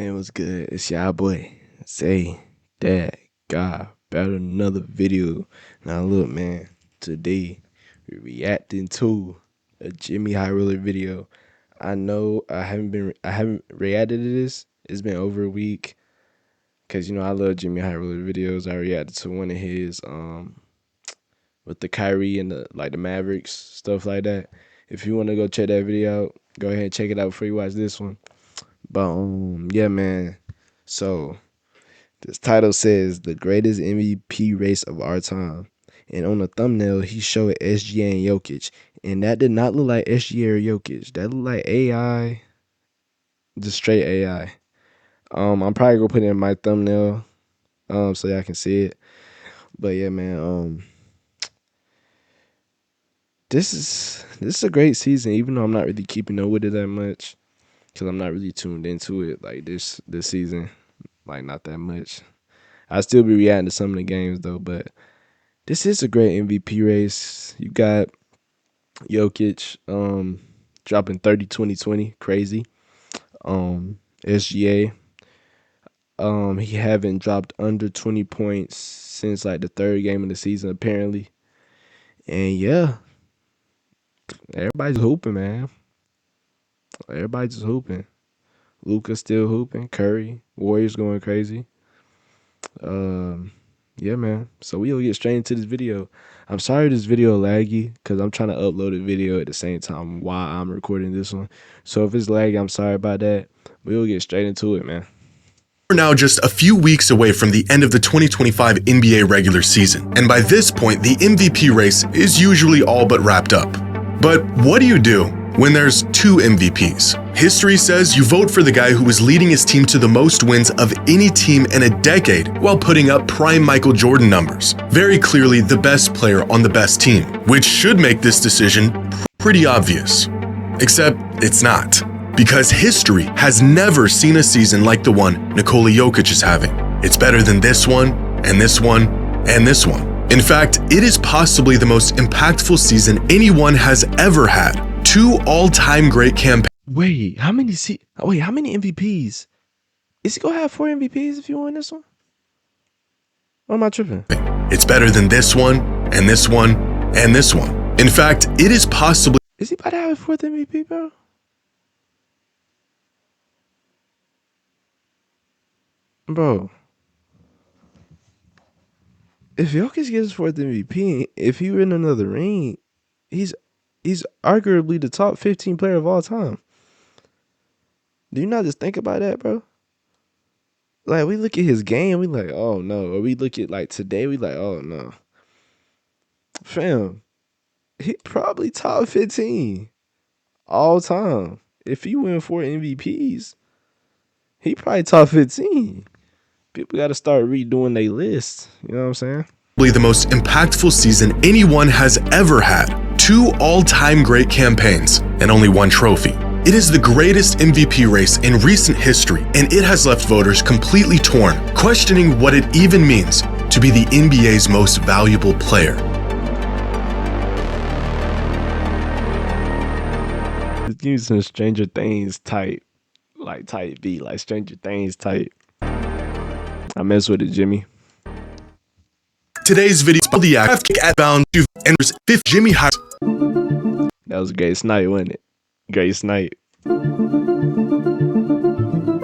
Man, what's good? It's y'all boy, ZaeDatGuy, back with another video. Now look, man, today we're reacting to a Jimmy High Roller video. I know I haven't reacted to this. It's been over a week, cause I love Jimmy High Roller videos. I reacted to one of his with the Kyrie and the Mavericks stuff like that. If you want to go check that video out, go ahead and check it out before you watch this one. But yeah, man. So this title says the greatest MVP race of our time. And on the thumbnail, he showed SGA and Jokic. And that did not look like SGA or Jokic. That looked like AI. Just straight AI. I'm probably gonna put it in my thumbnail. So y'all can see it. But yeah, man, this is a great season, even though I'm not really keeping up with it that much. Cause I'm not really tuned into it like this season. Like not that much. I still be reacting to some of the games though, but this is a great MVP race. You got Jokic dropping 30, 20, 20, crazy. SGA, he haven't dropped under 20 points since like the third game of the season apparently. And yeah, everybody's hooping, man. Everybody's just hooping. Luka still hooping. Curry, Warriors going crazy. Yeah, man. So we'll get straight into this video. I'm sorry this video laggy because I'm trying to upload a video at the same time while I'm recording this one. So if it's laggy, I'm sorry about that. We'll get straight into it, man. We're now just a few weeks away from the end of the 2025 NBA regular season, and by this point, the MVP race is usually all but wrapped up. But what do you do when there's two MVPs? History says you vote for the guy who is leading his team to the most wins of any team in a decade while putting up prime Michael Jordan numbers. Very clearly the best player on the best team, which should make this decision pretty obvious. Except it's not. Because history has never seen a season like the one Nikola Jokic is having. It's better than this one, and this one, and this one. In fact, it is possibly the most impactful season anyone has ever had. Two all-time great campaigns. Wait, how many MVPs? Is he gonna have 4 MVPs if you win this one? Or am I tripping? It's better than this one, and this one, and this one. In fact, it is possibly... Is he about to have a 4th MVP, bro? Bro, if Jokic gets his 4th MVP, if he win another ring, he's arguably the top 15 player of all time. Do you not just think about that, bro? Like, we look at his game, we like, oh no. Or we look at like today, we like, oh no. Fam, he probably top 15 all time. If he win 4 MVPs, he probably top 15. People got to start redoing their list. You know what I'm saying? The most impactful season anyone has ever had. Two all-time great campaigns and only one trophy. It is the greatest MVP race in recent history, and it has left voters completely torn, questioning what it even means to be the NBA's most valuable player. Just give me some Stranger Things type, like type B, like Stranger Things type. I mess with it, Jimmy. Today's video is the act at bound to enters 5th Jimmy High. That was a great snipe, wasn't it? Great snipe.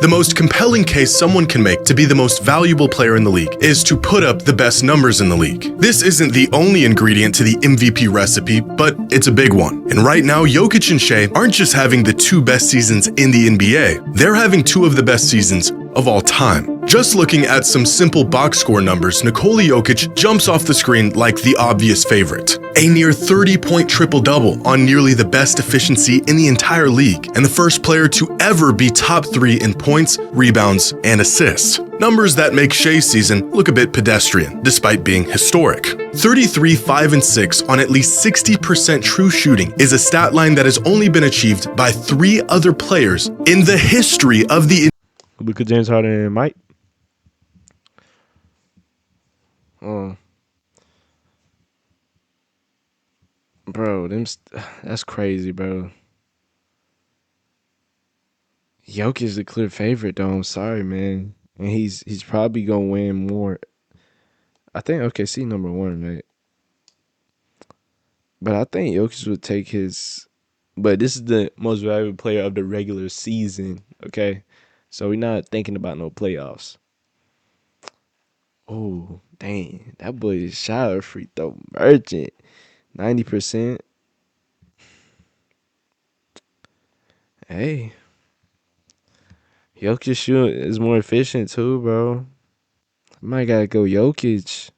The most compelling case someone can make to be the most valuable player in the league is to put up the best numbers in the league. This isn't the only ingredient to the MVP recipe, but it's a big one. And right now, Jokic and Shea aren't just having the 2 best seasons in the NBA, they're having 2 of the best seasons of all time. Just looking at some simple box score numbers, Nikola Jokic jumps off the screen like the obvious favorite. A near 30-point triple-double on nearly the best efficiency in the entire league, and the first player to ever be top 3 in points, rebounds, and assists. Numbers that make Shea's season look a bit pedestrian, despite being historic. 33, 5, and 6 on at least 60% true shooting is a stat line that has only been achieved by 3 other players in the history of the... Luka, James Harden, and Mike. Bro, that's crazy, bro. Jokic is the clear favorite, though. I'm sorry, man. And he's probably gonna win more. I think OKC number one, right? But I think Jokic would take his. But this is the most valuable player of the regular season. Okay, so we're not thinking about no playoffs. Oh, dang, that boy is shot free throw merchant. 90%. Hey, Jokic shoot is more efficient too, bro. Might gotta go Jokic.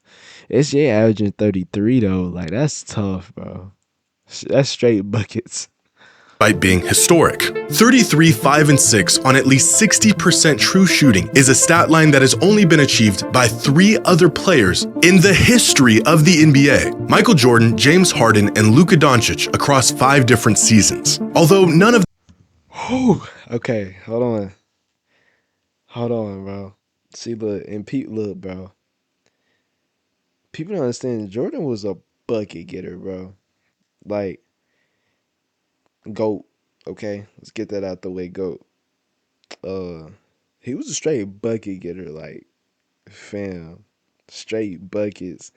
SJ averaging 33 though. Like that's tough, bro. That's straight buckets. Despite being historic. 33, 5, and 6 on at least 60% true shooting is a stat line that has only been achieved by 3 other players in the history of the NBA: Michael Jordan, James Harden, and Luka Doncic across 5 different seasons. Although none of Whew. Okay, hold on, bro. See, look, and look, bro. People don't understand. Jordan was a bucket getter, bro. Like GOAT. Okay, let's get that out the way. GOAT. Uh, he was a straight bucket getter. Like, fam, straight buckets.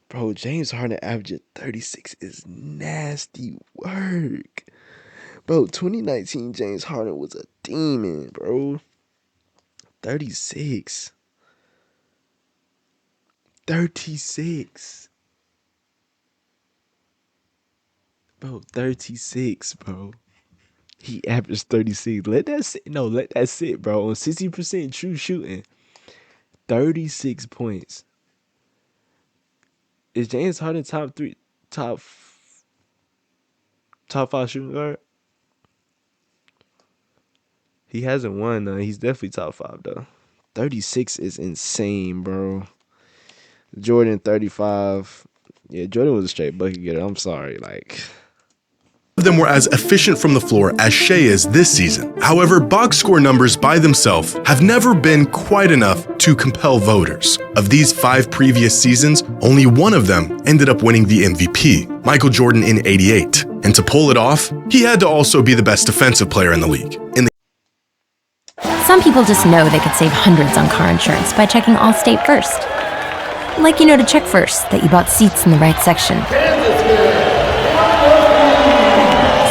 Bro, James Harden averaging 36 is nasty work. Bro, 2019 James Harden was a demon, bro. 36. 36. Bro, 36, bro. He averaged 36. Let that sit. No, let that sit, bro. On 60% true shooting. 36 points. Is James Harden top top five shooting guard? He hasn't won though. He's definitely top five though. 36 is insane, bro. Jordan 35. Yeah, Jordan was a straight bucket getter. I'm sorry. Like, them were as efficient from the floor as Shea is this season. However, box score numbers by themselves have never been quite enough to compel voters. Of these 5 previous seasons, only one of them ended up winning the MVP, Michael Jordan in '88. And to pull it off, he had to also be the best defensive player in the league. Some people just know they could save hundreds on car insurance by checking Allstate first. Like, to check first that you bought seats in the right section.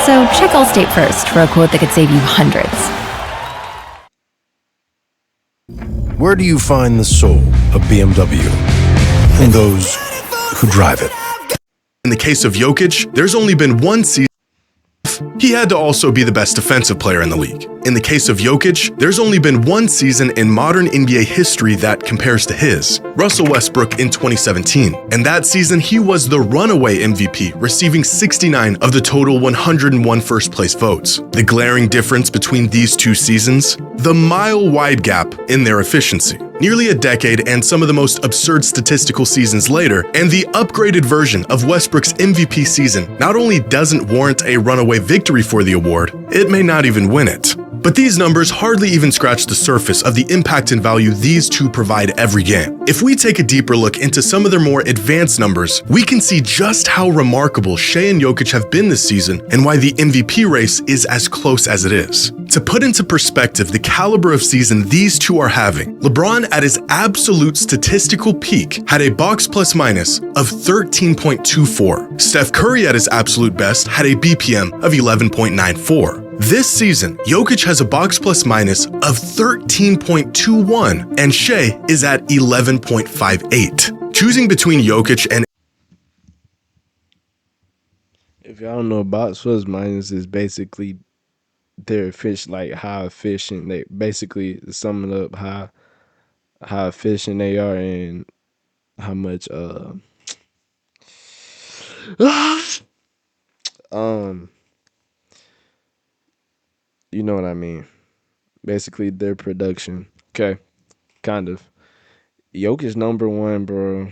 So check Allstate first for a quote that could save you hundreds. Where do you find the soul of BMW and those who drive it? In the case of Jokic, there's only been one season. He had to also be the best defensive player in the league. In the case of Jokic, there's only been one season in modern NBA history that compares to his, Russell Westbrook in 2017. And that season, he was the runaway MVP, receiving 69 of the total 101 first-place votes. The glaring difference between these two seasons? The mile-wide gap in their efficiency. Nearly a decade and some of the most absurd statistical seasons later, and the upgraded version of Westbrook's MVP season not only doesn't warrant a runaway victory for the award, it may not even win it. But these numbers hardly even scratch the surface of the impact and value these two provide every game. If we take a deeper look into some of their more advanced numbers, we can see just how remarkable Shea and Jokic have been this season and why the MVP race is as close as it is. To put into perspective the caliber of season these two are having, LeBron at his absolute statistical peak had a box plus minus of 13.24. Steph Curry at his absolute best had a BPM of 11.94. This season, Jokic has a box plus minus of 13.21 and Shea is at 11.58. Choosing between Jokic and if y'all don't know, box plus minus is basically their efficient, like how efficient they basically summing up how efficient they are and how much um you know what I mean. Basically their production. Okay. Kind of. Jokic number one, bro.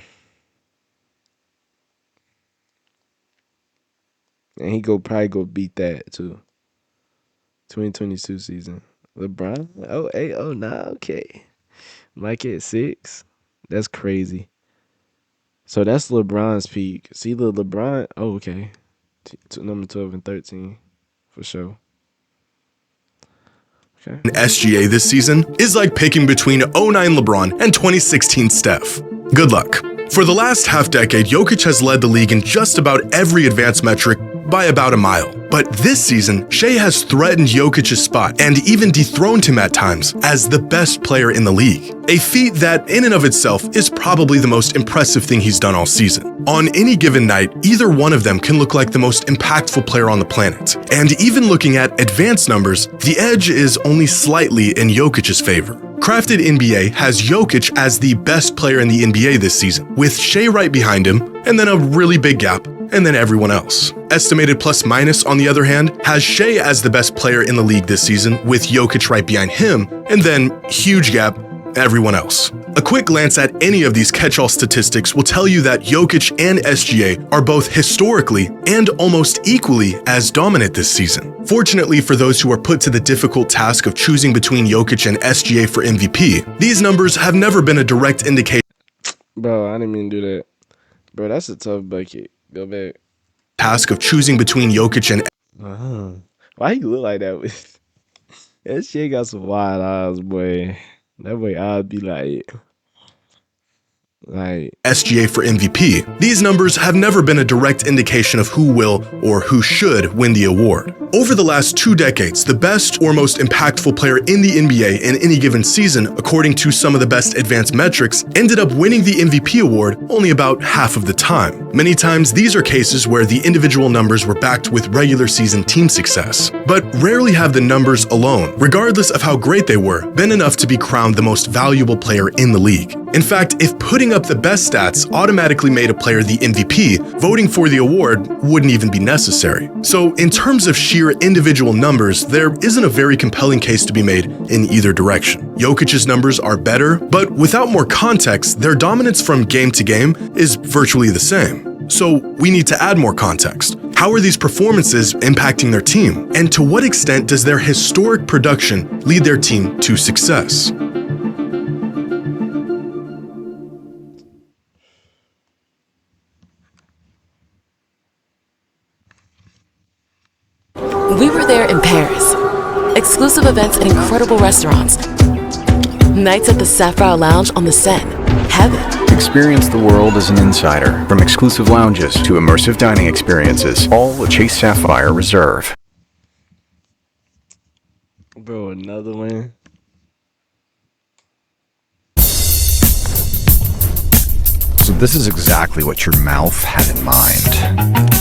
And he probably go beat that too. 2022 season. LeBron? Oh, 8, oh, 9, okay. Mike at 6. That's crazy. So that's LeBron's peak. See the LeBron. Oh, okay. Number 12 and 13 for sure. Okay. SGA this season is like picking between '09 LeBron and 2016 Steph. Good luck. For the last half-decade, Jokic has led the league in just about every advanced metric by about a mile. But this season, Shea has threatened Jokic's spot and even dethroned him at times as the best player in the league. A feat that, in and of itself, is probably the most impressive thing he's done all season. On any given night, either one of them can look like the most impactful player on the planet. And even looking at advanced numbers, the edge is only slightly in Jokic's favor. Crafted NBA has Jokic as the best player in the NBA this season, with Shea right behind him, and then a really big gap, and then everyone else. Estimated plus minus, on the other hand, has Shea as the best player in the league this season, with Jokic right behind him, and then huge gap, everyone else. A quick glance at any of these catch-all statistics will tell you that Jokic and SGA are both historically and almost equally as dominant this season. Fortunately for those who are put to the difficult task of choosing between Jokic and SGA for MVP, these numbers have never been a direct indication. Bro, I didn't mean to do that. Bro, that's a tough bucket. Go back. Task of choosing between Jokic and Why you look like that? That shit got some wide eyes, boy. That way I'd be like SGA for MVP, these numbers have never been a direct indication of who will or who should win the award. Over the last 2 decades, the best or most impactful player in the NBA in any given season, according to some of the best advanced metrics, ended up winning the MVP award only about half of the time. Many times, these are cases where the individual numbers were backed with regular season team success. But rarely have the numbers alone, regardless of how great they were, been enough to be crowned the most valuable player in the league. In fact, if putting up the best stats automatically made a player the MVP, voting for the award wouldn't even be necessary. So in terms of sheer individual numbers, there isn't a very compelling case to be made in either direction. Jokic's numbers are better, but without more context, their dominance from game to game is virtually the same. So we need to add more context. How are these performances impacting their team? And to what extent does their historic production lead their team to success? We were there in Paris. Exclusive events at incredible restaurants. Nights at the Sapphire Lounge on the Seine. Heaven. Experience the world as an insider. From exclusive lounges to immersive dining experiences, all at Chase Sapphire Reserve. bro, another one. So this is exactly what your mouth had in mind.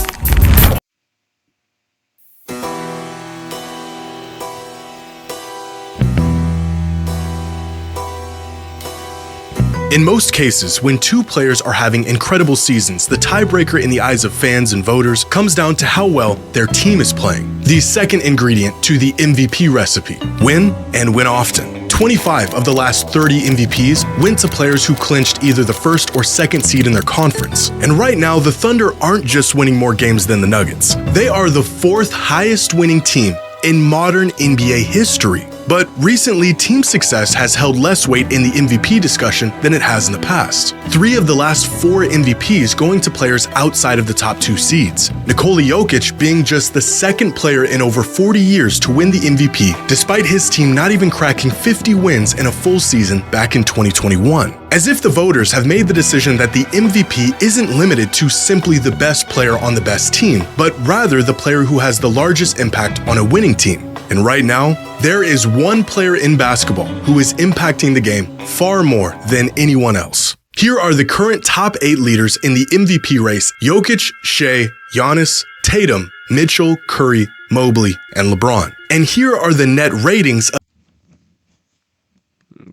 In most cases, when two players are having incredible seasons, the tiebreaker in the eyes of fans and voters comes down to how well their team is playing. The second ingredient to the MVP recipe: win and win often. 25 of the last 30 MVPs went to players who clinched either the first or second seed in their conference. And right now, the Thunder aren't just winning more games than the Nuggets. They are the fourth highest winning team in modern NBA history. But recently, team success has held less weight in the MVP discussion than it has in the past. 3 of the last 4 MVPs going to players outside of the top 2 seeds. Nikola Jokic being just the second player in over 40 years to win the MVP, despite his team not even cracking 50 wins in a full season back in 2021. As if the voters have made the decision that the MVP isn't limited to simply the best player on the best team, but rather the player who has the largest impact on a winning team. And right now, there is one player in basketball who is impacting the game far more than anyone else. Here are the current top 8 leaders in the MVP race: Jokic, Shea, Giannis, Tatum, Mitchell, Curry, Mobley, and LeBron. And here are the net ratings of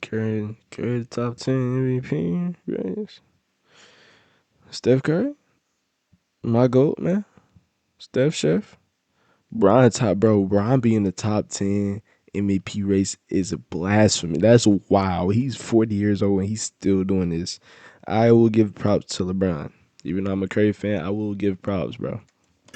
Curry the top 10 MVP race. Steph Curry, my GOAT, man. Steph Chef. Bron top, bro. Bron being the top 10 MVP race is a blasphemy. That's wild. He's 40 years old and he's still doing this. I will give props to LeBron. Even though I'm a Curry fan, I will give props, bro.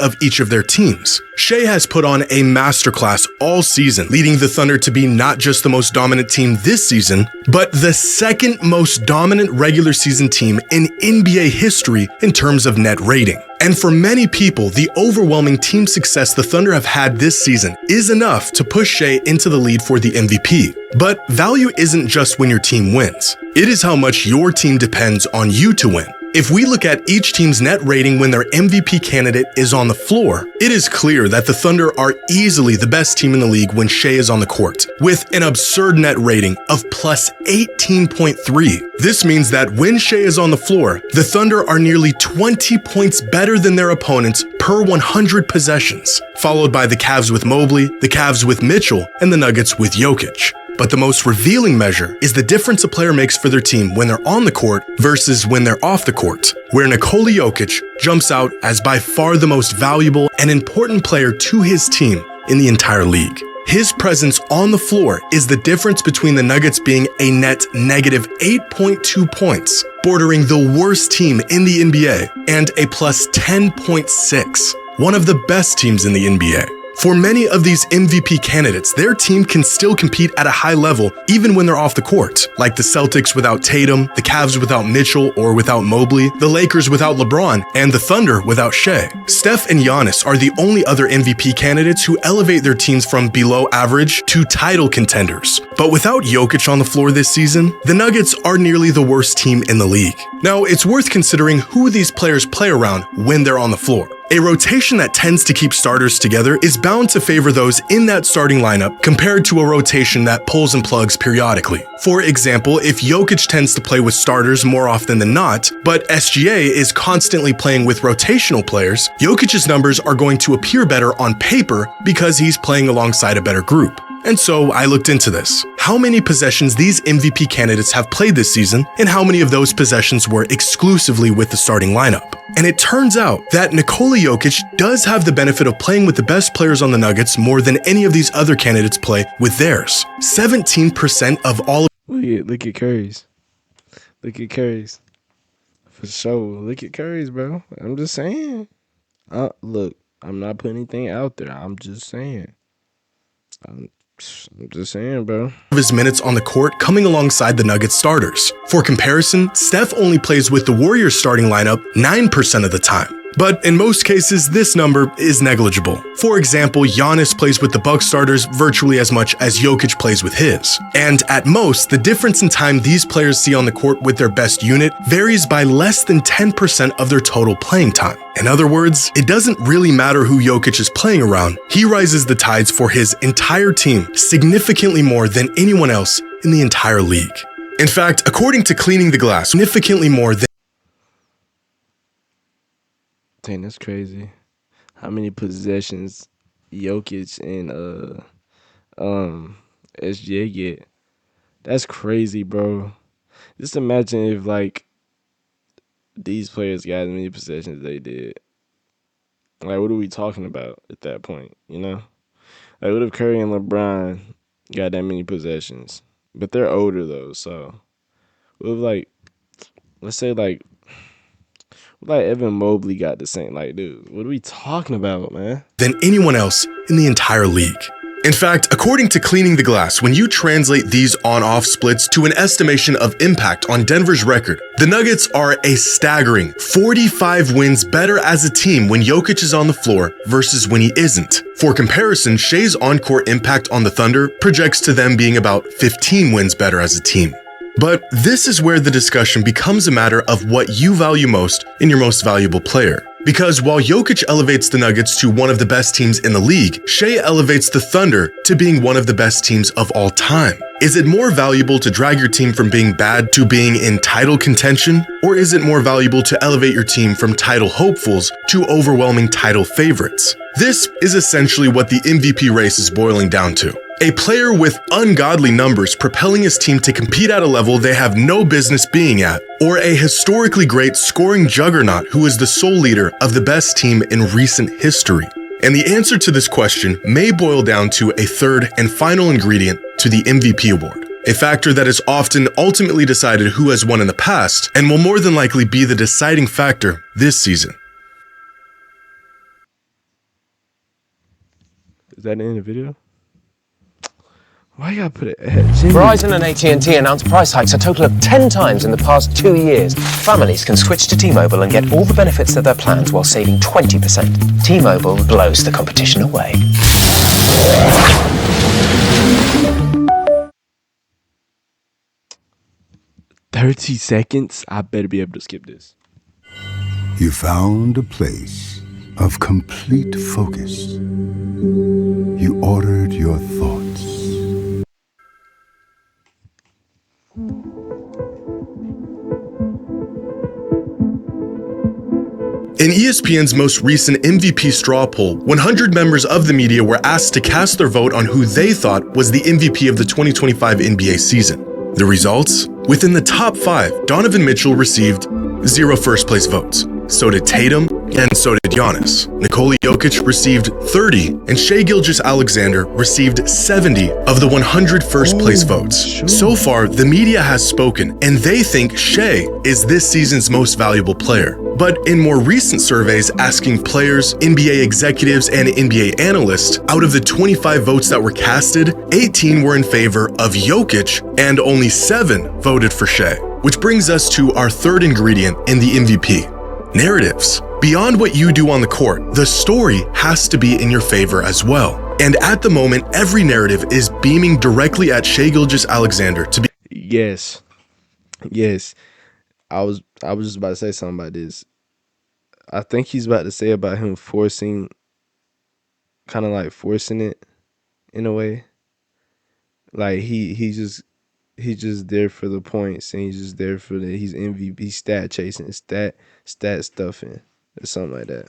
of each of their teams. Shea has put on a masterclass all season, leading the Thunder to be not just the most dominant team this season, but the second most dominant regular season team in NBA history in terms of net rating. And for many people, the overwhelming team success the Thunder have had this season is enough to push Shea into the lead for the MVP. But value isn't just when your team wins. It is how much your team depends on you to win. If we look at each team's net rating when their MVP candidate is on the floor, it is clear that the Thunder are easily the best team in the league when Shea is on the court, with an absurd net rating of plus 18.3. This means that when Shea is on the floor, the Thunder are nearly 20 points better than their opponents per 100 possessions, followed by the Cavs with Mobley, the Cavs with Mitchell, and the Nuggets with Jokic. But the most revealing measure is the difference a player makes for their team when they're on the court versus when they're off the court, where Nikola Jokic jumps out as by far the most valuable and important player to his team in the entire league. His presence on the floor is the difference between the Nuggets being a net negative 8.2 points, bordering the worst team in the NBA, and a plus 10.6, one of the best teams in the NBA. For many of these MVP candidates, their team can still compete at a high level even when they're off the court, like the Celtics without Tatum, the Cavs without Mitchell or without Mobley, the Lakers without LeBron, and the Thunder without Shea. Steph and Giannis are the only other MVP candidates who elevate their teams from below average to title contenders. But without Jokic on the floor this season, the Nuggets are nearly the worst team in the league. Now, it's worth considering who these players play around when they're on the floor. A rotation that tends to keep starters together is bound to favor those in that starting lineup compared to a rotation that pulls and plugs periodically. For example, if Jokic tends to play with starters more often than not, but SGA is constantly playing with rotational players, Jokic's numbers are going to appear better on paper because he's playing alongside a better group. And so I looked into this. How many possessions these MVP candidates have played this season, and how many of those possessions were exclusively with the starting lineup. And it turns out that Nikola Jokic does have the benefit of playing with the best players on the Nuggets more than any of these other candidates play with theirs. 17% of all. Look at Curry's. Look at Curry's. For sure. Look at Curry's, bro. I'm just saying. Look, I'm not putting anything out there. I'm just saying. I'm just saying, bro. Of his minutes on the court coming alongside the Nuggets starters. For comparison, Steph only plays with the Warriors starting lineup 9% of the time. But in most cases, this number is negligible. For example, Giannis plays with the Bucks starters virtually as much as Jokic plays with his. And at most, the difference in time these players see on the court with their best unit varies by less than 10% of their total playing time. In other words, it doesn't really matter who Jokic is playing around. He rises the tides for his entire team significantly more than anyone else in the entire league. In fact, according to Cleaning the Glass, significantly more than. Dang, that's crazy. How many possessions Jokic and SGA get? That's crazy, bro. Just imagine if like these players got as many possessions they did. Like, what are we talking about at that point? You know, like what if Curry and LeBron got that many possessions? But they're older though, so what if like, let's say like Evan Mobley got the same. Like, dude, what are we talking about, man? Than anyone else in the entire league. In fact, according to Cleaning the Glass, when you translate these on-off splits to an estimation of impact on Denver's record, the Nuggets are a staggering 45 wins better as a team when Jokic is on the floor versus when he isn't. For comparison, Shea's on-court impact on the Thunder projects to them being about 15 wins better as a team. But this is where the discussion becomes a matter of what you value most in your most valuable player. Because while Jokic elevates the Nuggets to one of the best teams in the league, Shea elevates the Thunder to being one of the best teams of all time. Is it more valuable to drag your team from being bad to being in title contention? Or is it more valuable to elevate your team from title hopefuls to overwhelming title favorites? This is essentially what the MVP race is boiling down to. A player with ungodly numbers propelling his team to compete at a level they have no business being at, or a historically great scoring juggernaut who is the sole leader of the best team in recent history. And the answer to this question may boil down to a third and final ingredient to the MVP award, a factor that is often ultimately decided who has won in the past and will more than likely be the deciding factor this season. that in the video? Why you gotta put it at Jimmy? Verizon and AT&T announced price hikes a total of 10 times in the past 2 years. Families can switch to T-Mobile and get all the benefits of their plans while saving 20%. T-Mobile blows the competition away. $30 I better be able to skip this. You found a place of complete focus. You ordered your thoughts. In ESPN's most recent MVP straw poll, 100 members of the media were asked to cast their vote on who they thought was the MVP of the 2025 NBA season. The results? Within the top 5, Donovan Mitchell received 0 first-place votes. So did Tatum, and so did Giannis. Nikola Jokic received 30, and Shai Gilgeous-Alexander received 70 of the 100 first-place votes. Sure. So far, the media has spoken, and they think Shai is this season's most valuable player. But in more recent surveys asking players, NBA executives, and NBA analysts, out of the 25 votes that were casted, 18 were in favor of Jokic, and only 7 voted for Shai. Which brings us to our third ingredient in the MVP. Narratives. Beyond what you do on the court, the story has to be in your favor as well. And at the moment, every narrative is beaming directly at Shai Gilgeous-Alexander to be. Yes. I was just about to say something about this. I think he's about to say about him forcing it in a way. Like he's just there for the points, and he's just there for he's MVP, stat chasing, stat stuffing, or something like that.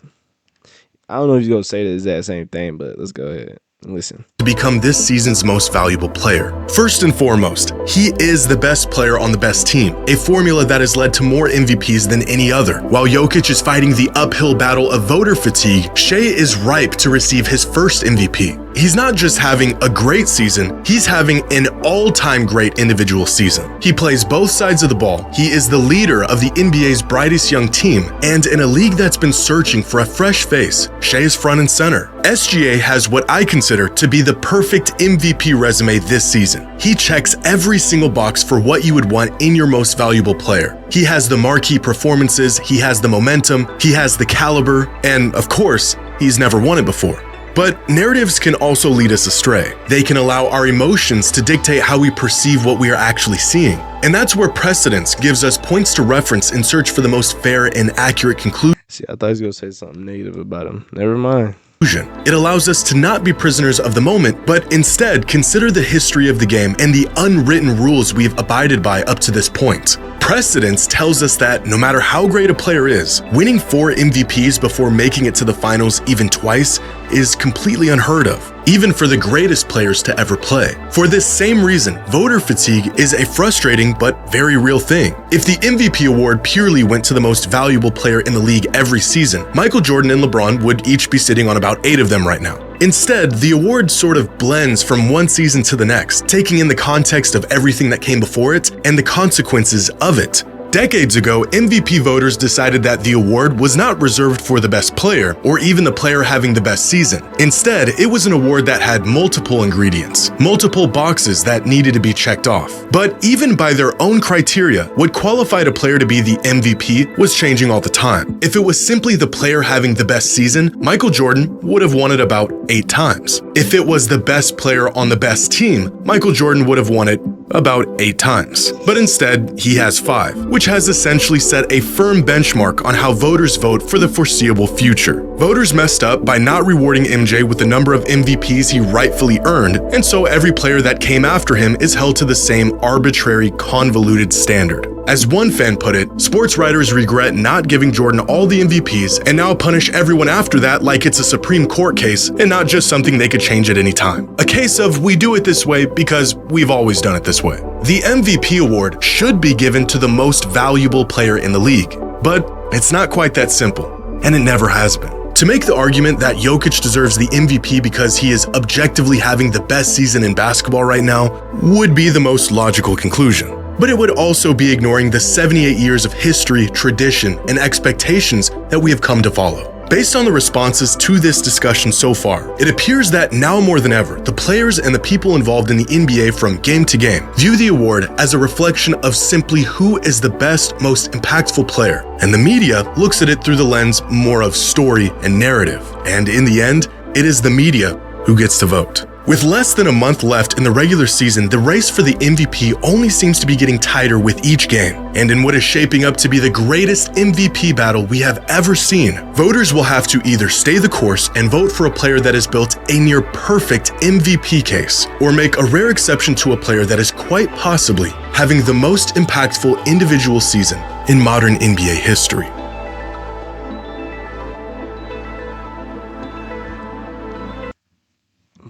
I don't know if he's gonna say the exact same thing, but let's go ahead and listen. To become this season's most valuable player. First and foremost, he is the best player on the best team, a formula that has led to more MVPs than any other. While Jokic is fighting the uphill battle of voter fatigue, Shai is ripe to receive his first MVP. He's not just having a great season, he's having an all-time great individual season. He plays both sides of the ball, he is the leader of the NBA's brightest young team, and in a league that's been searching for a fresh face, Shai is front and center. SGA has what I consider to be the perfect MVP resume this season. He checks every single box for what you would want in your most valuable player. He has the marquee performances, he has the momentum, he has the caliber, and of course, he's never won it before. But narratives can also lead us astray. They can allow our emotions to dictate how we perceive what we are actually seeing. And that's where precedence gives us points to reference in search for the most fair and accurate conclusion. See, I thought he was gonna say something negative about him. Never mind. It allows us to not be prisoners of the moment, but instead consider the history of the game and the unwritten rules we've abided by up to this point. Precedence tells us that no matter how great a player is, winning 4 MVPs before making it to the finals even twice is completely unheard of, even for the greatest players to ever play. For this same reason, voter fatigue is a frustrating but very real thing. If the MVP award purely went to the most valuable player in the league every season, Michael Jordan and LeBron would each be sitting on about 8 of them right now. Instead, the award sort of blends from one season to the next, taking in the context of everything that came before it and the consequences of it. Decades ago, MVP voters decided that the award was not reserved for the best player or even the player having the best season. Instead, it was an award that had multiple ingredients, multiple boxes that needed to be checked off. But even by their own criteria, what qualified a player to be the MVP was changing all the time. If it was simply the player having the best season, Michael Jordan would have won it about 8 times. If it was the best player on the best team, Michael Jordan would have won it about 8 times. But instead, he has 5, which has essentially set a firm benchmark on how voters vote for the foreseeable future. Voters messed up by not rewarding MJ with the number of MVPs he rightfully earned, and so every player that came after him is held to the same arbitrary, convoluted standard. As one fan put it, sports writers regret not giving Jordan all the MVPs and now punish everyone after that like it's a Supreme Court case and not just something they could change at any time. A case of we do it this way because we've always done it this way. The MVP award should be given to the most valuable player in the league, but it's not quite that simple, and it never has been. To make the argument that Jokic deserves the MVP because he is objectively having the best season in basketball right now would be the most logical conclusion. But it would also be ignoring the 78 years of history, tradition, and expectations that we have come to follow. Based on the responses to this discussion so far, it appears that now more than ever, the players and the people involved in the NBA from game to game view the award as a reflection of simply who is the best, most impactful player. And the media looks at it through the lens more of story and narrative. And in the end, it is the media who gets to vote. With less than a month left in the regular season, the race for the MVP only seems to be getting tighter with each game. And in what is shaping up to be the greatest MVP battle we have ever seen, voters will have to either stay the course and vote for a player that has built a near perfect MVP case, or make a rare exception to a player that is quite possibly having the most impactful individual season in modern NBA history.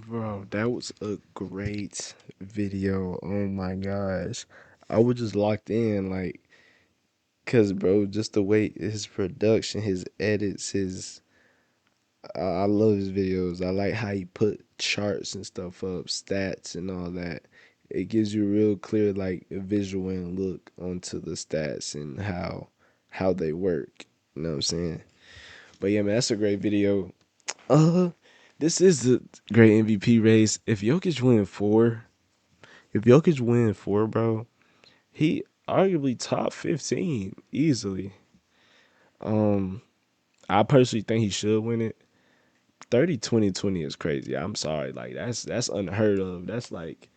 Bro, that was a great video. Oh my gosh. I was just locked in, like, cause bro, just the way his production, his edits, I love his videos. I like how he put charts and stuff up, stats and all that. It gives you a real clear, like, visual and look onto the stats and how they work. You know what I'm saying? But yeah, man, that's a great video. This is the great MVP race. If Jokic win four, bro, he arguably top 15 easily. I personally think he should win it. 30-20-20 is crazy. I'm sorry. Like, that's unheard of. That's like,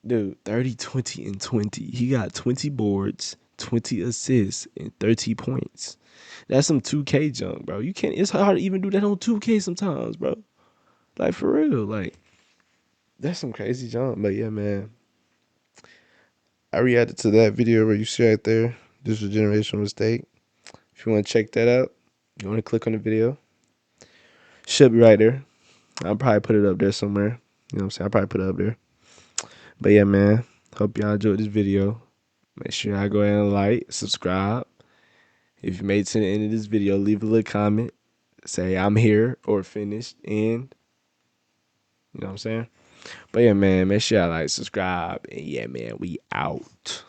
dude, 30-20-20. He got 20 boards, 20 assists, and 30 points. That's some 2K junk, bro. You can't, it's hard to even do that on 2K sometimes, bro. Like, for real. Like, that's some crazy junk. But yeah, man. I reacted to that video where you see right there. This was a generational mistake. If you want to check that out, you want to click on the video. Should be right there. I'll probably put it up there somewhere. You know what I'm saying? I'll probably put it up there. But yeah, man. Hope y'all enjoyed this video. Make sure y'all go ahead and like, subscribe. If you made it to the end of this video, leave a little comment. Say I'm here or finished. And you know what I'm saying? But yeah, man. Make sure y'all like, subscribe. And yeah, man. We out.